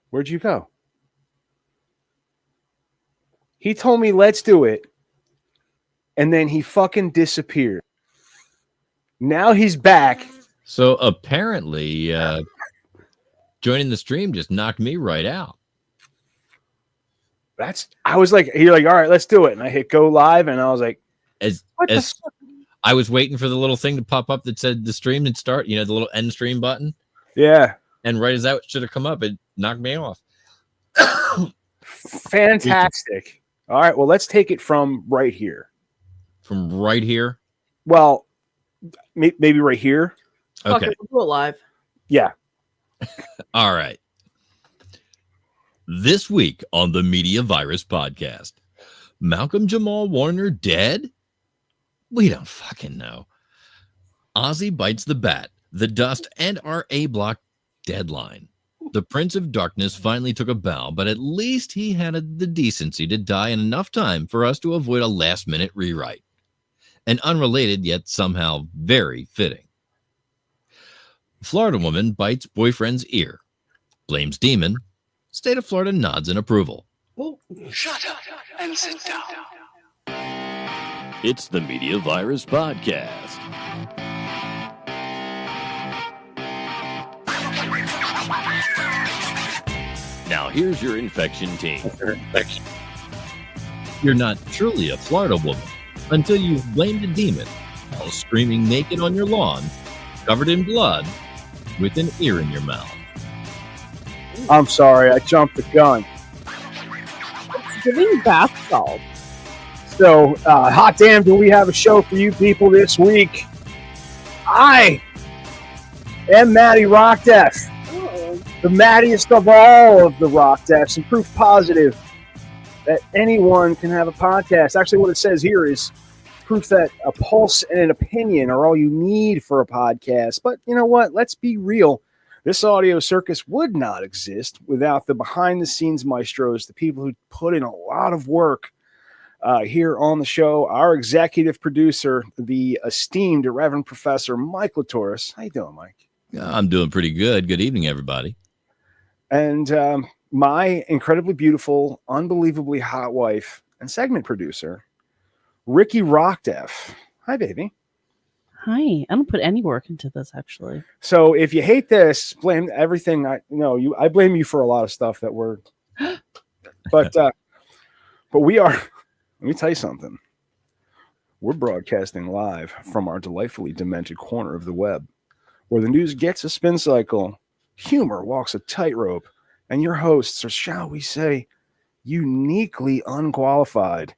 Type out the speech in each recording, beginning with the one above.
Where'd you go? He told me, let's do it. And then he fucking disappeared. Now he's back. So apparently, joining the stream just knocked me right out. I was like, you're like, all right, let's do it. And I hit go live, and I was like, as I was waiting for the little thing to pop up that said the stream would start, the little end stream button. Yeah. And right as that should have come up, it knocked me off. Fantastic. All right, well, let's take it from right here. From right here? Well, maybe right here. Okay. We'll do it live. Yeah. All right. This week on the Media Virus Podcast, Malcolm-Jamal Warner dead? We don't fucking know. Ozzy bites the bat, the dust, and our A-block deadline. The Prince of Darkness finally took a bow, but at least he had the decency to die in enough time for us to avoid a last-minute rewrite. An unrelated yet somehow very fitting. Florida woman bites boyfriend's ear. Blames demon. State of Florida nods in approval. Oh, shut up and sit down. It's the Media Virus Podcast. Now here's your infection team. You're not truly a Florida woman until you've blamed a demon while screaming naked on your lawn, covered in blood, with an ear in your mouth. I'm sorry, I jumped the gun. It's giving bath salt. So, hot damn, do we have a show for you people this week? I am Matty Rock Death. The mattiest of all of the rock deaths, and proof positive that anyone can have a podcast. Actually, what it says here is proof that a pulse and an opinion are all you need for a podcast. But you know what? Let's be real. This audio circus would not exist without the behind-the-scenes maestros, the people who put in a lot of work here on the show. Our executive producer, the esteemed Reverend Professor Mike Latoris. How you doing, Mike? I'm doing pretty good. Good evening, everybody. And my incredibly beautiful, unbelievably hot wife and segment producer, Riki Rockdeff. Hi, baby. Hi. I don't put any work into this, actually. So if you hate this, blame everything. I blame you for a lot of stuff that we're. But we are. Let me tell you something. We're broadcasting live from our delightfully demented corner of the web, where the news gets a spin cycle, humor walks a tightrope, and your hosts are, shall we say, uniquely unqualified.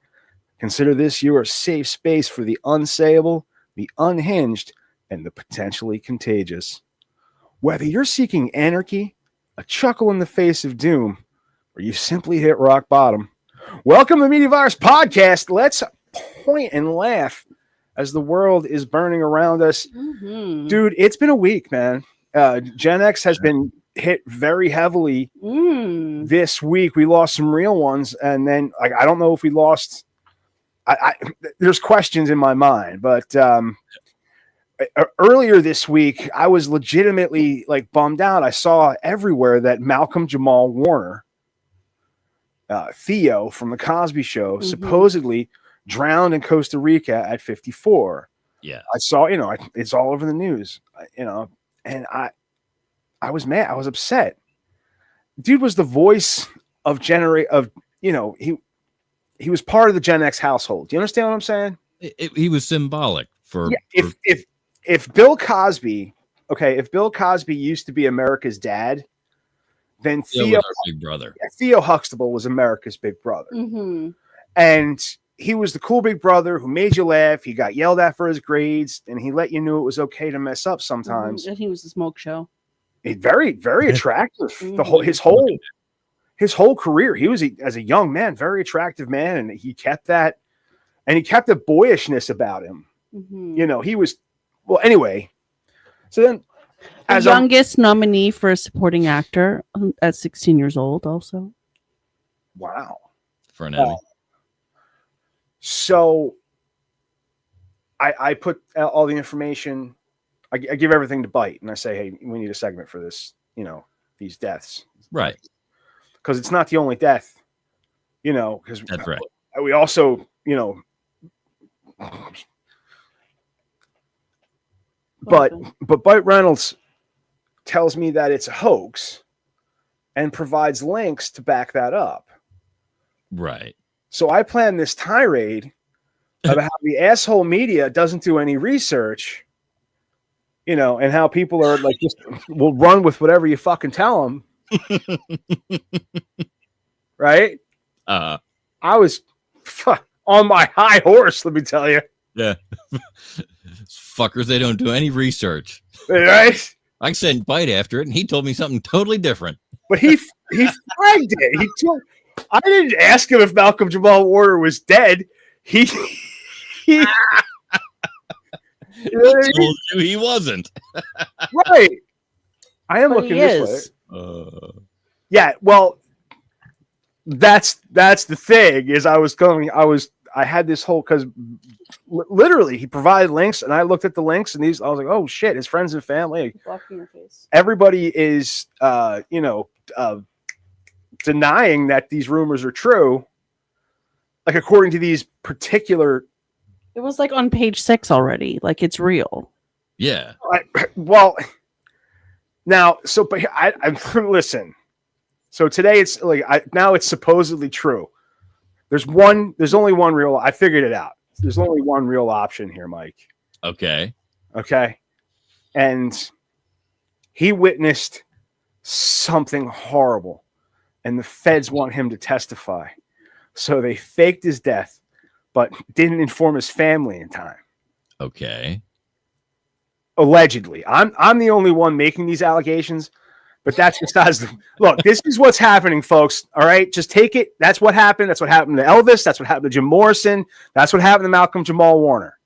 Consider this your safe space for the unsayable, the unhinged, and the potentially contagious. Whether you're seeking anarchy, a chuckle in the face of doom, or you simply hit rock bottom, welcome to the Media Virus Podcast. Let's point and laugh as the world is burning around us. Mm-hmm. Dude, it's been a week, man. Gen X has been hit very heavily this week. We lost some real ones, and then I don't know if we lost. There's questions in my mind, but earlier this week, I was legitimately bummed out. I saw everywhere that Malcolm-Jamal Warner, Theo from the Cosby Show, supposedly drowned in Costa Rica at 54. Yeah, I saw, it's all over the news, and I was mad. I was upset. Dude was the voice of he was part of the Gen X household. Do you understand what I'm saying? He was symbolic for. Yeah, if Bill Cosby, if Bill Cosby used to be America's dad, then Theo was our big brother. Theo Huxtable was America's big brother, and he was the cool big brother who made you laugh. He got yelled at for his grades, and he let you know it was okay to mess up sometimes. And he was the smoke show. Very, very attractive. His whole career, he was as a young man, very attractive man, and he kept that, and he kept a boyishness about him. He was anyway. So then, as the youngest nominee for a supporting actor at 16 years old, also. Wow, for an Emmy. So I put all the information. I give everything to Bite, and I say, hey, we need a segment for this. These deaths, right? because it's not the only death, because That's right. we also, but Burt Reynolds tells me that it's a hoax and provides links to back that up. Right. So I plan this tirade about how the asshole media doesn't do any research, and how people are like, just will run with whatever you fucking tell them. Right? I was on my high horse, let me tell you. Yeah. Fuckers, they don't do any research. Right? I sent Bite after it, and he told me something totally different. But he flagged it. I didn't ask him if Malcolm-Jamal Warner was dead. He told you he wasn't. Right. I am looking this way. Yeah, well, that's the thing is I had this whole, because literally he provided links and I looked at the links and I was like, oh shit, his friends and family, blocking your face. Everybody is denying that these rumors are true, like according to these particular. It was like on page 6 already, like it's real. Yeah. Well, now, but I listen. So today it's like now it's supposedly true. There's only one real. I figured it out. There's only one real option here, Mike. Okay. And he witnessed something horrible, and the feds want him to testify. So they faked his death, but didn't inform his family in time. Okay. Allegedly. I'm the only one making these allegations, but that's besides the look. This is what's happening, folks. All right, just take it. That's what happened. That's what happened to Elvis. That's what happened to Jim Morrison. That's what happened to Malcolm-Jamal Warner.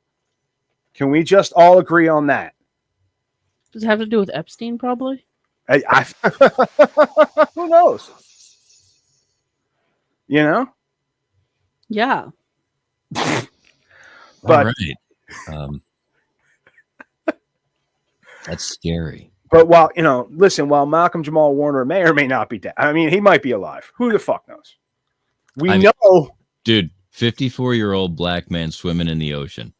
Can we just all agree on that? Does it have to do with Epstein? Probably. Who knows? Yeah. But all right. That's scary. But while Malcolm-Jamal Warner may or may not be dead. I mean, he might be alive. Who the fuck knows? We know. Dude, 54-year-old black man swimming in the ocean.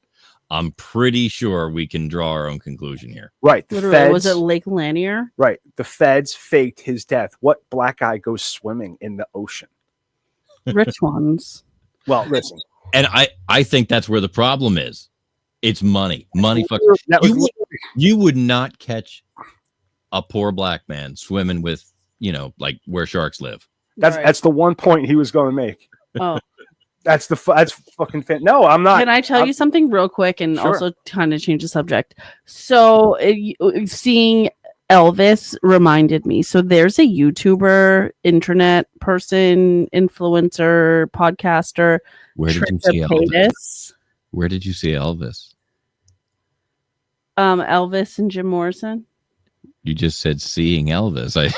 I'm pretty sure we can draw our own conclusion here. Right. Was it Lake Lanier? Right. The feds faked his death. What black guy goes swimming in the ocean? Rich ones. Well, listen. And I think that's where the problem is. It's money. Money. You would not catch a poor black man swimming with, like where sharks live. That's the one point he was going to make. Oh. That's fucking fan. No, I'm not. Can I tell you something real quick and also kind of change the subject? So seeing Elvis reminded me. So there's a YouTuber, internet person, influencer, podcaster. Where did you see Elvis? Where did you see Elvis? Elvis and Jim Morrison. You just said seeing Elvis. I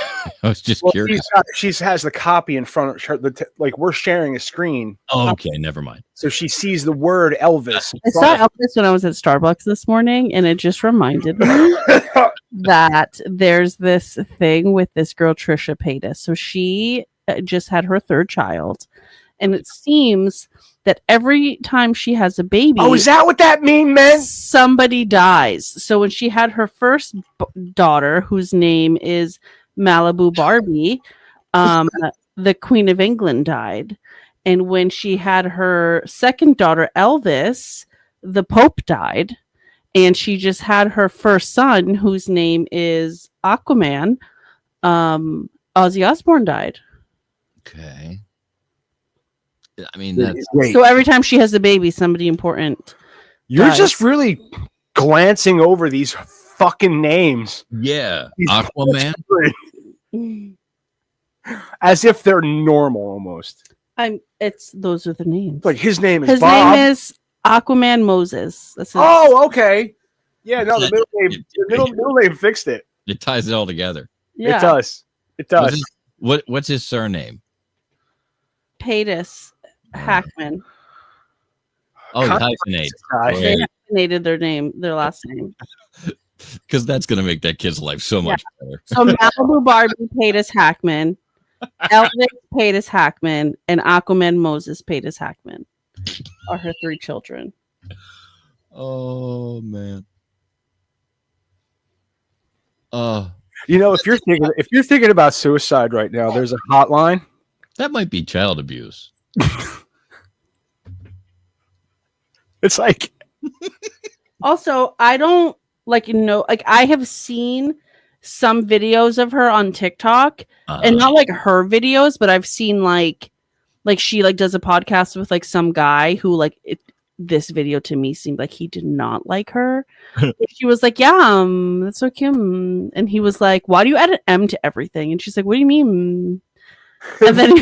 was just curious. She has the copy in front of her. Like we're sharing a screen. Oh, okay. Never mind. So she sees the word Elvis. I saw Elvis when I was at Starbucks this morning, and it just reminded me that there's this thing with this girl, Trisha Paytas. So she just had her third child, and it seems that every time she has a baby, is that what that meant? Somebody dies. So when she had her first daughter, whose name is Malibu Barbie, the Queen of England died. And when she had her second daughter, Elvis, the Pope died. And she just had her first son, whose name is Aquaman. Ozzy Osbourne died. Okay. I mean, that's so every time she has a baby, somebody important. You're just really glancing over these fucking names. Yeah. Aquaman. As if they're normal almost. Those are the names. Like his name is His Bob. name is Aquaman Moses. Okay. Yeah, no, the middle name fixed it. It ties it all together. Yeah. It does. What's his surname? Paytas Hackman. Oh, hyphenate. They hyphenated their last name. Because that's going to make that kid's life so much better. So Malibu Barbie Paytas Hackman, Elvis paid as Hackman, and Aquaman Moses paid as Hackman are her 3 children. Oh man. You know, if you're thinking about suicide right now, there's a hotline. That might be child abuse. It's like, Also, I don't I have seen some videos of her on TikTok, and not like her videos, but I've seen like she like does a podcast with like some guy who like this video to me seemed like he did not like her. She was like, yeah, that's so cute. And he was like, why do you add an M to everything? And she's like, what do you mean? And then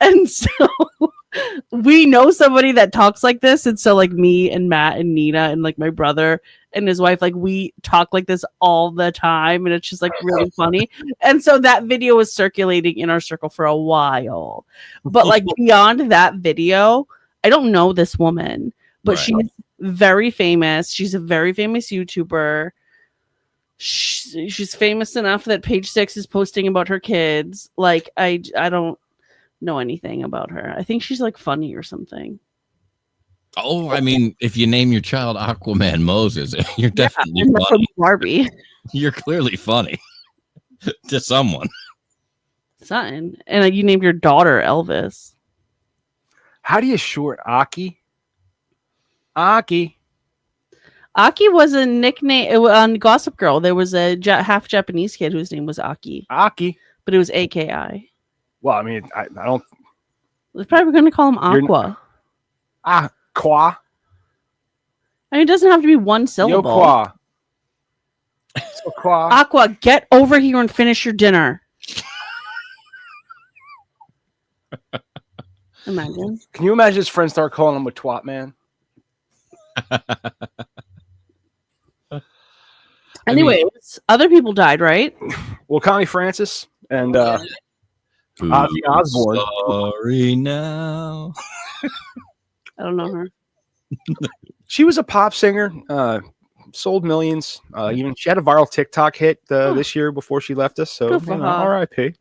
and so we know somebody that talks like this, and so like me and Matt and Nina and like my brother and his wife, like we talk like this all the time, and it's just like really funny. And so that video was circulating in our circle for a while, but like beyond that video, I don't know this woman, but she's very famous. She's a very famous YouTuber. She's famous enough that Page 6 is posting about her kids. Like I don't know anything about her. I think she's like funny or something. Oh, I mean, if you name your child Aquaman Moses, you're definitely funny. Barbie. You're clearly funny to someone. Something. And you named your daughter Elvis. how do you short Aki? Aki. Aki was a nickname on Gossip Girl. There was a half Japanese kid whose name was Aki, Aki. but it was AKI. Well, I mean, I don't. They're probably going to call him Aqua. Aqua. I mean, it doesn't have to be one syllable. Yo, so qua. Aqua, get over here and finish your dinner. Imagine. Can you imagine his friends start calling him a twat man? Anyways, other people died, right? Well, Connie Francis and Ozzy Osbourne. Sorry now. I don't know her. She was a pop singer, sold millions. Even she had a viral TikTok hit this year before she left us. So, R.I.P.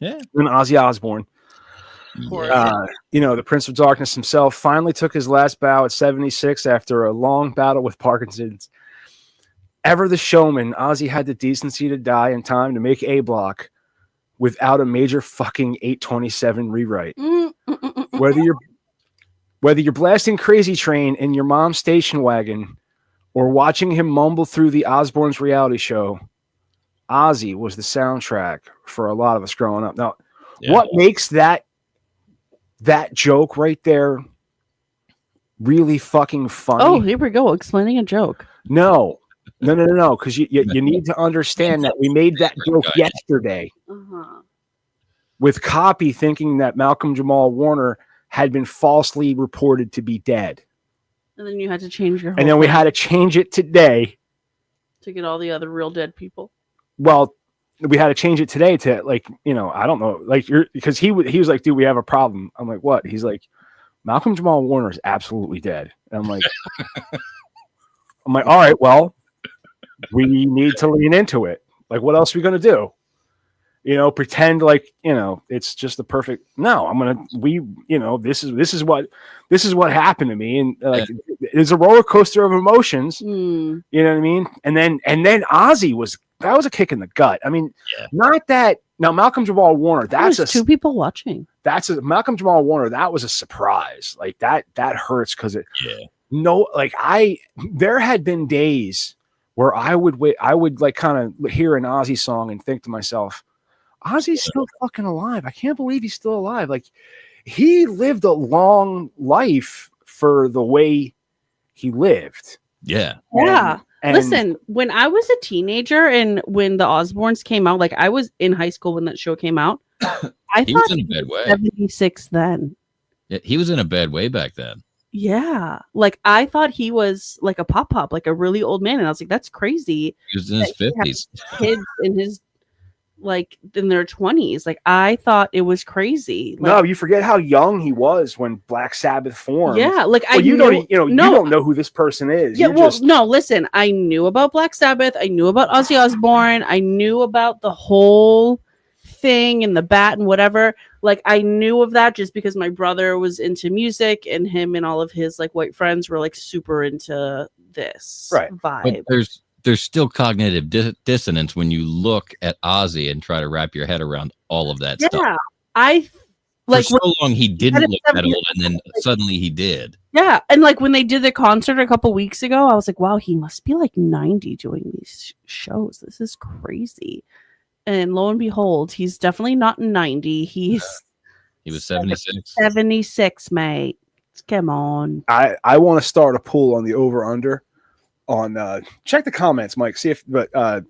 Yeah. And Ozzy Osbourne. The Prince of Darkness himself finally took his last bow at 76 after a long battle with Parkinson's. Ever the showman, Ozzy had the decency to die in time to make A Block without a major fucking 827 rewrite. Whether you're blasting Crazy Train in your mom's station wagon or watching him mumble through the Osbournes reality show, Ozzy was the soundtrack for a lot of us growing up. Now, what makes that joke right there really fucking funny? Oh, here we go. Explaining a joke. No. Because you need to understand that we made that joke yesterday with Copy thinking that Malcolm-Jamal Warner had been falsely reported to be dead. And then you had to change your whole And then we had to change it today. To get all the other real dead people. Well, we had to change it today to I don't know, because he was like, dude, we have a problem. I'm like, what? He's like, Malcolm-Jamal Warner is absolutely dead. And I'm like, all right, well, we need to lean into it. Like, what else are we going to do? Pretend like, it's just the perfect. No, this is what happened to me. And it's a roller coaster of emotions. You know what I mean? And then Ozzy that was a kick in the gut. I mean, not that now Malcolm-Jamal Warner, that's two people watching. Malcolm-Jamal Warner. That was a surprise. Like that hurts because there had been days where I would like kind of hear an Ozzy song and think to myself, Ozzy's still fucking alive. I can't believe he's still alive. Like, he lived a long life for the way he lived. Yeah. Yeah. Listen, when I was a teenager and when the Osbournes came out, like I was in high school when that show came out. I thought was in a bad way. 76 then. Yeah, he was in a bad way back then. Yeah. Like I thought he was like a pop, like a really old man. And I was like, that's crazy. He was in his 50s. Kids in his like in their 20s. Like I thought it was crazy. No, Like, you forget how young he was when Black Sabbath formed. yeah, like Well, you don't know who this person is. Yeah, You well, just, no, listen, I knew about Black Sabbath. I knew about Ozzy Osbourne. I knew about the whole thing and the bat and whatever. Like, I knew of that just because my brother was into music and him and all of his like white friends were like super into this vibe. But there's still cognitive dissonance when you look at Ozzy and try to wrap your head around all of that stuff. Yeah, I like for so long he didn't look that that old, and then suddenly he did. Yeah, and like when they did the concert a couple weeks ago, I was like, wow, he must be like 90 doing these shows. This is crazy. And lo and behold, he's definitely not 90. He was 76. 76, mate. Come on. I want to start a pool on the over under on check the comments, Mike. See if I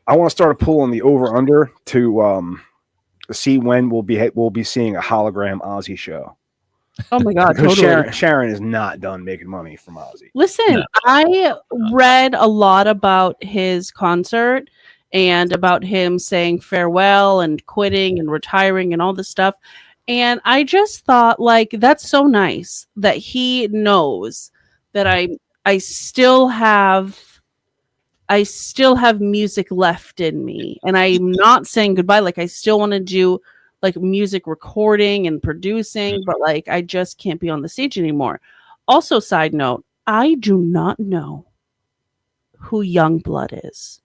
want to start a pool on the over under to see when we'll be seeing a hologram Ozzy show. Oh my god, because totally. Sharon is not done making money from Ozzy. Listen, I read a lot about his concert and about him saying farewell and quitting and retiring and all this stuff. And I just thought, like, that's so nice that he knows that I still have music left in me, and I'm not saying goodbye. Like, I still want to do like music recording and producing, but like I just can't be on the stage anymore. Also, side note, I do not know who Youngblood is,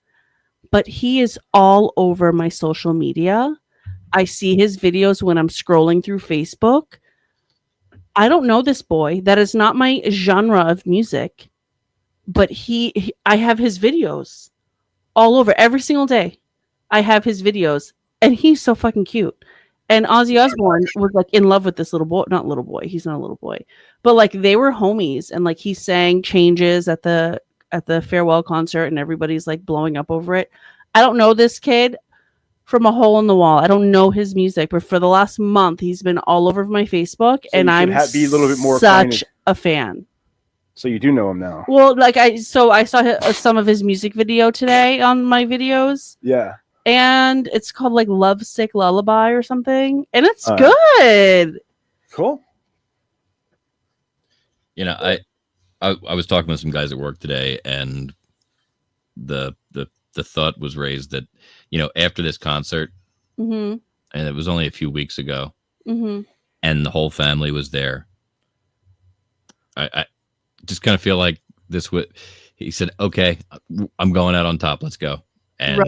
but he is all over my social media. I see his videos when I'm scrolling through Facebook. I don't know this boy. That is not my genre of music. But I have his videos all over every single day. I have his videos, and he's so fucking cute. And Ozzy Osbourne was like in love with this little boy, not little boy. He's not a little boy, but like they were homies, and like he sang Changes at the farewell concert, and everybody's like blowing up over it. I don't know this kid from a hole in the wall. I don't know his music, but for the last month, he's been all over my Facebook, so and I'm be a little bit more such a fan. So you do know him now. Well, like I saw some of his music video today on my videos. Yeah. And it's called like Lovesick Lullaby or something. And it's good. Cool. You know, I was talking with some guys at work today, and the thought was raised that, you know, after this concert, and it was only a few weeks ago, and the whole family was there. I just kind of feel like this would. He said, "Okay, I'm going out on top. Let's go." And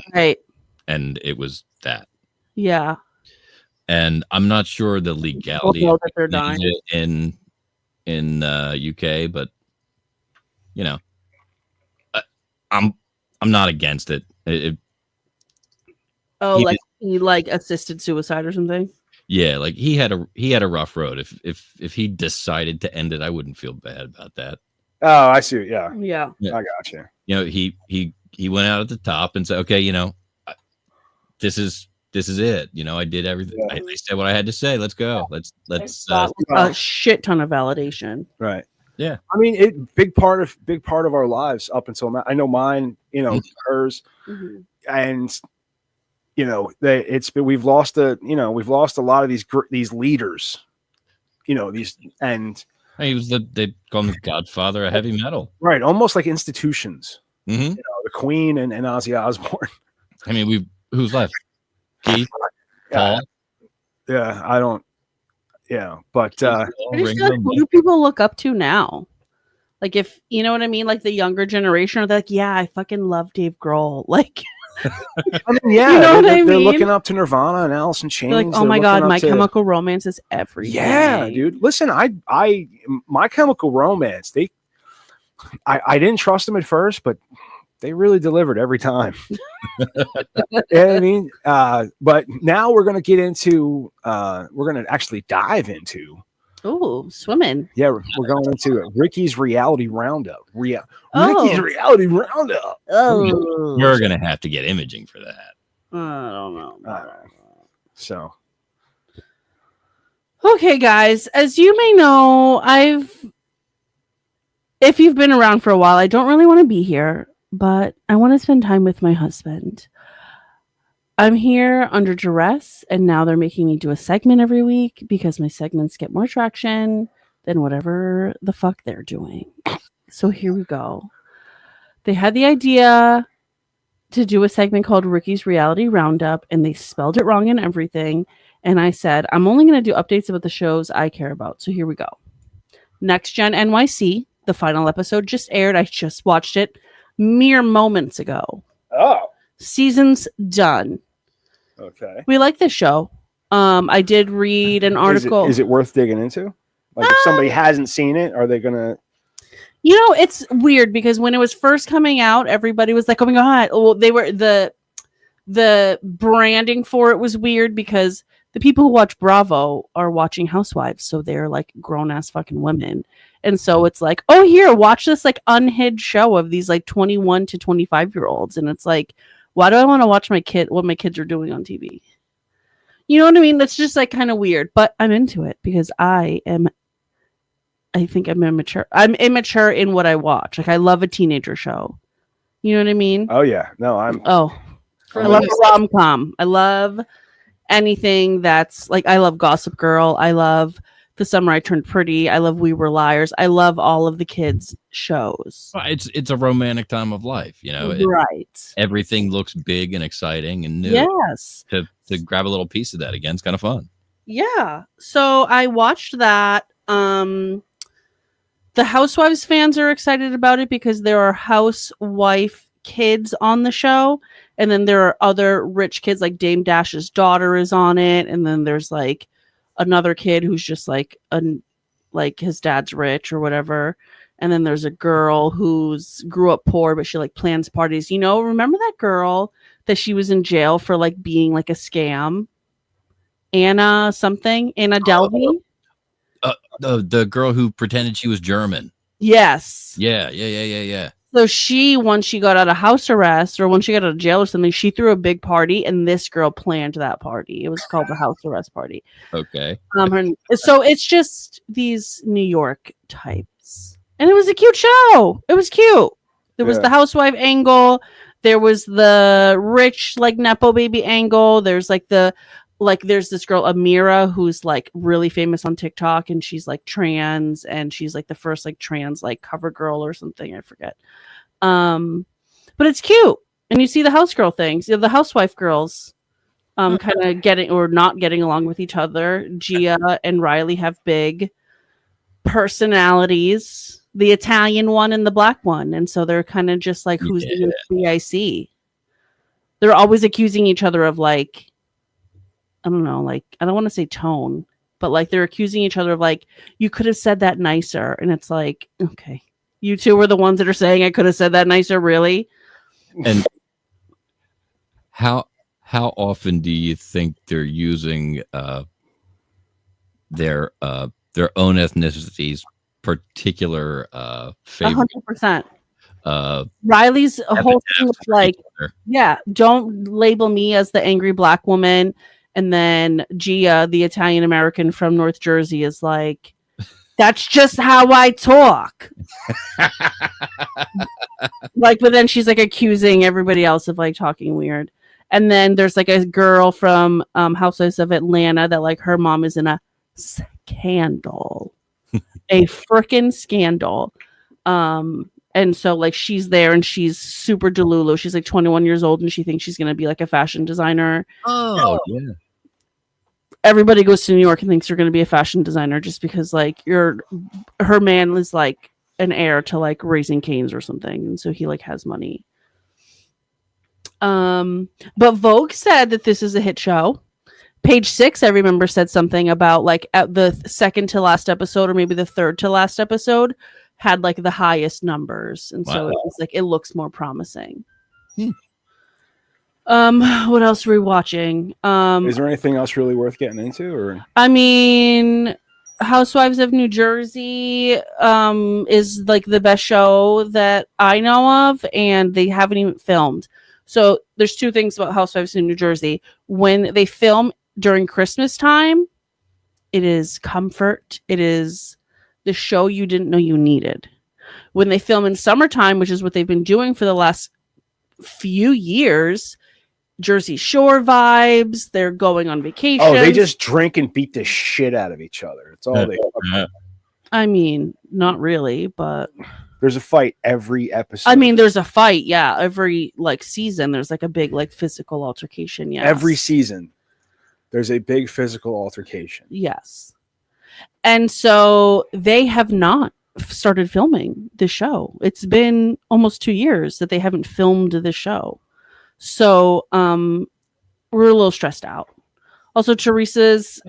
and it was that. Yeah. And I'm not sure the legality that they're dying in UK, but you know, I'm not against it. He assisted suicide or something. Yeah, like he had a rough road. If he decided to end it, I wouldn't feel bad about that. Oh, I see. Yeah. I got you. You know, he went out at the top and said, "Okay, you know, this is it. You know, I did everything. Yeah. I said what I had to say. Let's go. Let's a shit ton of validation." Right. Yeah. I mean, big part of our lives up until now. I know mine. You know, hers, and you know, we've lost a lot of these leaders. You know, he was they call him the godfather of heavy metal. Right. Almost like institutions. Mm-hmm. You know, the Queen and Ozzy Osbourne. I mean, who's left? Keith? Paul? Yeah, I don't. Yeah, but who do people look up to now? Like, if you know what I mean, like the younger generation are like, yeah, I fucking love Dave Grohl. Like, I mean, yeah, you know what I mean? They're looking up to Nirvana and Alice in Chains. They're like, oh my god, My Chemical Romance is everything. Yeah, dude. Listen, My Chemical Romance. I didn't trust them at first, but they really delivered every time. You know what I mean? But now we're going to get into, we're going to actually dive into. Oh, swimming. Yeah, we're going into Riki's reality roundup. Riki's reality roundup. Oh. We're going to have to get imaging for that. I don't know. So. Okay, guys, as you may know, if you've been around for a while, I don't really want to be here, but I want to spend time with my husband. I'm here under duress, and now they're making me do a segment every week because my segments get more traction than whatever the fuck they're doing. So here we go. They had the idea to do a segment called Riki's Reality Roundup, and they spelled it wrong and everything. And I said, I'm only going to do updates about the shows I care about. So here we go. Next Gen NYC, the final episode just aired. I just watched it mere moments ago. Oh, Season's done. okay. We like this show. I did read an article. Is it worth digging into? Like, if somebody hasn't seen it, are they gonna? You know, it's weird because when it was first coming out, everybody was like, "Oh my god!" Well, they were the branding for it was weird because the people who watch Bravo are watching Housewives, so they're like grown ass fucking women, and so it's like, "Oh, here, watch this like unhinged show of these like 21 to 25-year-olds," and it's like, why do I want to watch what my kids are doing on TV? You know what I mean? That's just like kind of weird, but I'm into it because I think I'm immature. I'm immature in what I watch. Like I love a teenager show. You know what I mean? Oh yeah, no, I love a rom-com. I love anything that's like, I love Gossip Girl. I love The Summer I Turned Pretty. I love We Were Liars. I love all of the kids' shows. Well, it's a romantic time of life, you know. Right. Everything looks big and exciting and new. Yes. To grab a little piece of that again, it's kind of fun. Yeah. So I watched that. The Housewives fans are excited about it because there are housewife kids on the show. And then there are other rich kids, like Dame Dash's daughter is on it. And then there's like another kid who's just like his dad's rich or whatever. And then there's a girl who's grew up poor, but she like plans parties. You know, remember that girl that she was in jail for like being like a scam? Anna Delvey? The girl who pretended she was German. Yes. Yeah. So once she got out of house arrest or when she got out of jail or something, she threw a big party and this girl planned that party. It was called the house arrest party. Okay. So it's just these New York types. And it was a cute show. It was cute. There was the housewife angle. There was the rich, like, Nepo baby angle. There's there's this girl, Amira, who's like really famous on TikTok and she's like trans and she's like the first like trans like cover girl or something. I forget. But it's cute. And you see the house girl things, the housewife girls kind of getting or not getting along with each other. Gia and Riley have big personalities, the Italian one and the black one. And so they're kind of just like, who's the BIC? They're always accusing each other of like, I don't know, like, I don't want to say tone, but like they're accusing each other of like, you could have said that nicer. And it's like, okay, you two were the ones that are saying I could have said that nicer, really? And how often do you think they're using their own ethnicity's particular favorite? 100%. Riley's whole thing was like, don't label me as the angry black woman. And then Gia, the Italian American from North Jersey, is like, that's just how I talk. Like, but then she's like accusing everybody else of like talking weird. And then there's like a girl from Housewives of Atlanta that like her mom is in a scandal, a freaking scandal. And so like she's there and she's super delulu. She's like 21 years old and she thinks she's going to be like a fashion designer. Oh, yeah. Everybody goes to New York and thinks you're going to be a fashion designer just because like her man is like an heir to like Raising Cane's or something. And so he like has money. But Vogue said that this is a hit show. Page 6, I remember, said something about like at the second to last episode or maybe the third to last episode had like the highest numbers. And so it was like, it looks more promising. What else are we watching? Is there anything else really worth getting into? Or I mean, Housewives of New Jersey is like the best show that I know of, and they haven't even filmed. So there's two things about Housewives in New Jersey. When they film during Christmas time, it is comfort. It is the show you didn't know you needed. When they film in summertime, which is what they've been doing for the last few years, Jersey Shore vibes. They're going on vacation. Oh, they just drink and beat the shit out of each other. It's all they. I mean, not really, but there's a fight every episode. I mean, there's a fight. Yeah, every like season, there's like a big like physical altercation. Yeah, every season, there's a big physical altercation. Yes, and so they have not started filming the show. It's been almost 2 years that they haven't filmed the show. So we're a little stressed out. Also, Teresa's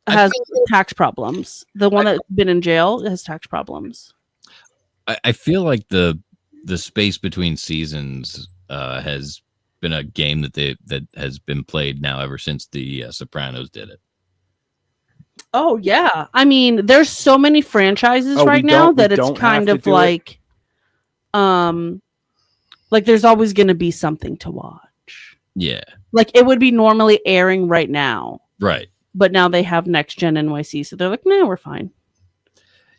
has tax problems. The one that's been in jail has tax problems. I feel like the space between seasons has been a game that has been played now ever since the Sopranos did it. Oh yeah, I mean, there's so many franchises right now that it's kind of like, like there's always going to be something to watch. Yeah, like it would be normally airing right now, right? But now they have Next Gen NYC, so they're like, no, we're fine.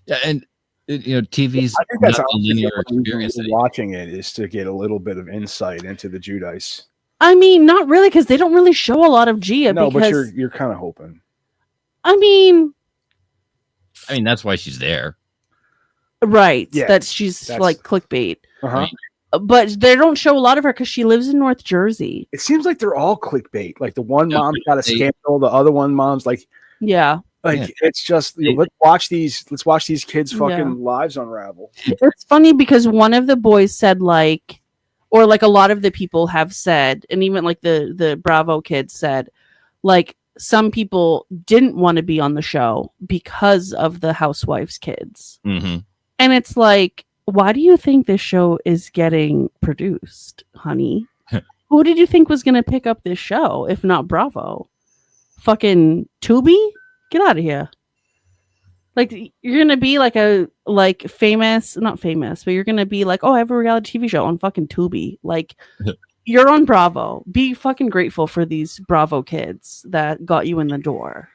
Yeah, and TV's not a linear experience. Watching it is to get a little bit of insight into the Giudice. I mean, not really, because they don't really show a lot of Gia. No, but you're kind of hoping. I mean, that's why she's there, right? Yeah, that's like clickbait. Uh-huh. But they don't show a lot of her because she lives in North Jersey. It seems like they're all clickbait. Like the one mom's got a scandal, the other one mom's like, it's just let's watch these kids' fucking lives unravel. It's funny because one of the boys said like, or like a lot of the people have said, and even like the Bravo kids said, like some people didn't want to be on the show because of the housewives' kids, and it's like, why do you think this show is getting produced, honey? Who did you think was going to pick up this show if not Bravo? Fucking Tubi? Get out of here. Like, you're going to be like not famous, but you're going to be like, oh, I have a reality TV show on fucking Tubi. Like, you're on Bravo. Be fucking grateful for these Bravo kids that got you in the door.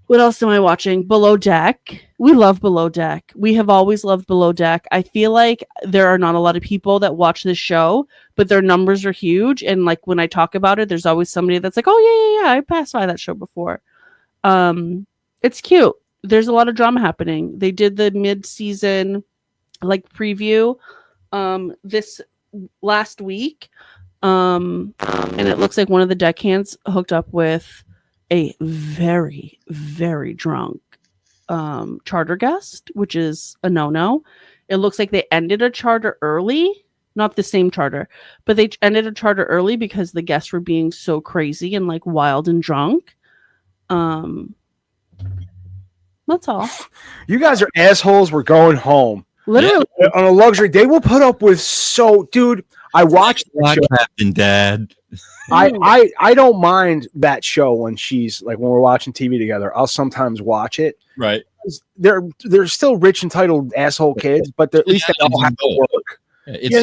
What else am I watching? Below Deck. We love Below Deck. We have always loved Below Deck. I feel like there are not a lot of people that watch this show, but their numbers are huge. And like when I talk about it, there's always somebody that's like, oh yeah, I passed by that show before. It's cute. There's a lot of drama happening. They did the mid-season like preview this last week. And it looks like one of the deckhands hooked up with a very, very drunk charter guest, which is a no-no. It looks like they ended a charter early, not the same charter, but they ended a charter early because the guests were being so crazy and like wild and drunk. That's all. You guys are assholes. We're going home. Literally on a luxury. They will put up with dude. I watched what happened, Dad. I don't mind that show when she's like when we're watching TV together. I'll sometimes watch it. Right. They're still rich, entitled asshole kids, but at least they all have to work. It's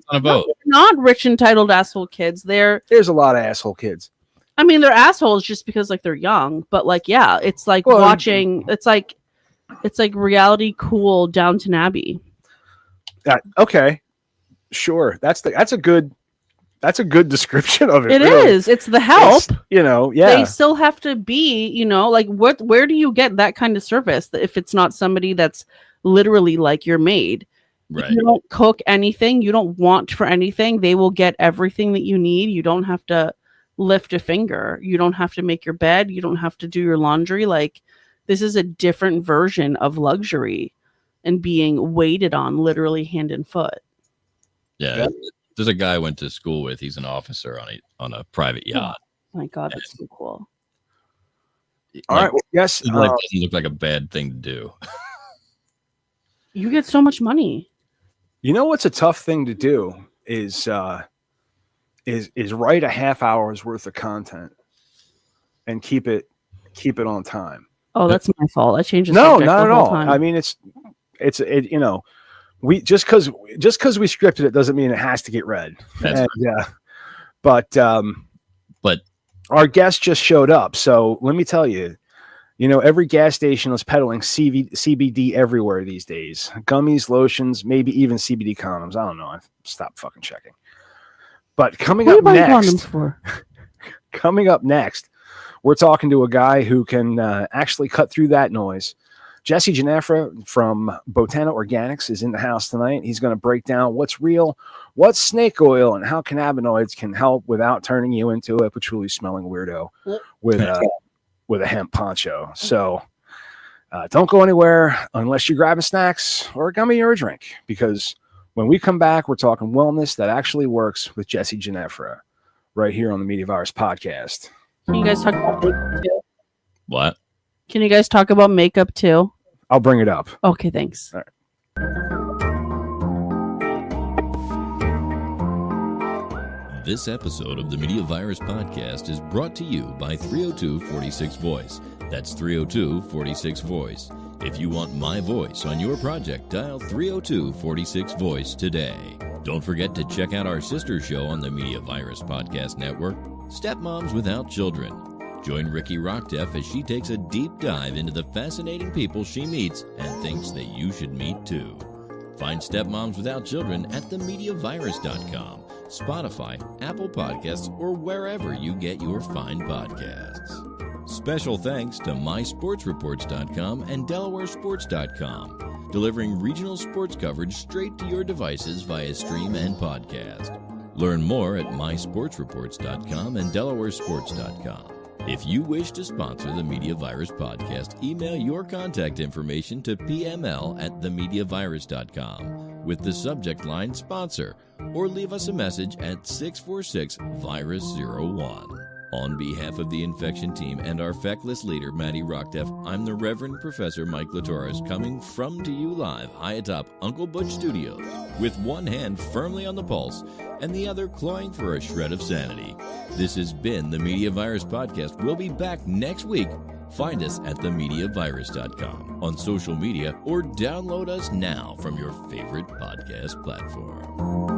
on a boat. Not rich, entitled asshole kids. There's a lot of asshole kids. I mean, they're assholes just because like they're young, but like yeah, it's like watching. It's like reality cool Downton Abbey. Okay, sure. That's a good description of it. It really is. It's the help. They still have to be, like where do you get that kind of service if it's not somebody that's literally like your maid? Right. You don't cook anything. You don't want for anything. They will get everything that you need. You don't have to lift a finger. You don't have to make your bed. You don't have to do your laundry. Like this is a different version of luxury and being waited on literally hand and foot. Yeah. There's a guy I went to school with. He's an officer on a private yacht. Oh my God, that's so cool. All right. Well, yes. It doesn't look like a bad thing to do. You get so much money. You know what's a tough thing to do is write a half hour's worth of content and keep it on time. Oh, that's my fault. I changed. No, not at all. I mean, we just because we scripted it doesn't mean it has to get read. That's right. Yeah, but our guest just showed up, so let me tell you, every gas station is peddling CBD everywhere these days. Gummies, lotions, maybe even CBD condoms. I don't know. I've stopped fucking checking. But coming What are up you buying next, condoms for? we're talking to a guy who can actually cut through that noise. Jesse Ginefra from Botana Organics is in the house tonight. He's going to break down what's real, what's snake oil, and how cannabinoids can help without turning you into a patchouli smelling weirdo with a hemp poncho. So don't go anywhere unless you're grabbing snacks or a gummy or a drink, because when we come back, we're talking wellness that actually works with Jesse Ginefra right here on the Media Virus Podcast. Can you guys talk about makeup too? What? Can you guys talk about makeup too? I'll bring it up. Okay, thanks. All right. This episode of the Media Virus Podcast is brought to you by 302-46 Voice. That's 302-46 Voice. If you want my voice on your project, dial 302-46 Voice today. Don't forget to check out our sister show on the Media Virus Podcast Network, Stepmoms Without Children. Join Riki Rockdeff as she takes a deep dive into the fascinating people she meets and thinks that you should meet too. Find Stepmoms Without Children at themediavirus.com, Spotify, Apple Podcasts, or wherever you get your fine podcasts. Special thanks to mysportsreports.com and delawaresports.com, delivering regional sports coverage straight to your devices via stream and podcast. Learn more at mysportsreports.com and delawaresports.com. If you wish to sponsor the Media Virus Podcast, email your contact information to pml@themediavirus.com with the subject line sponsor, or leave us a message at 646-VIRUS01. On behalf of the infection team and our feckless leader, Matty Rockdeff, I'm the Reverend Professor Mike Latoris, coming from to you live high atop Uncle Butch Studios, with one hand firmly on the pulse and the other clawing for a shred of sanity. This has been the Media Virus Podcast. We'll be back next week. Find us at themediavirus.com, on social media, or download us now from your favorite podcast platform.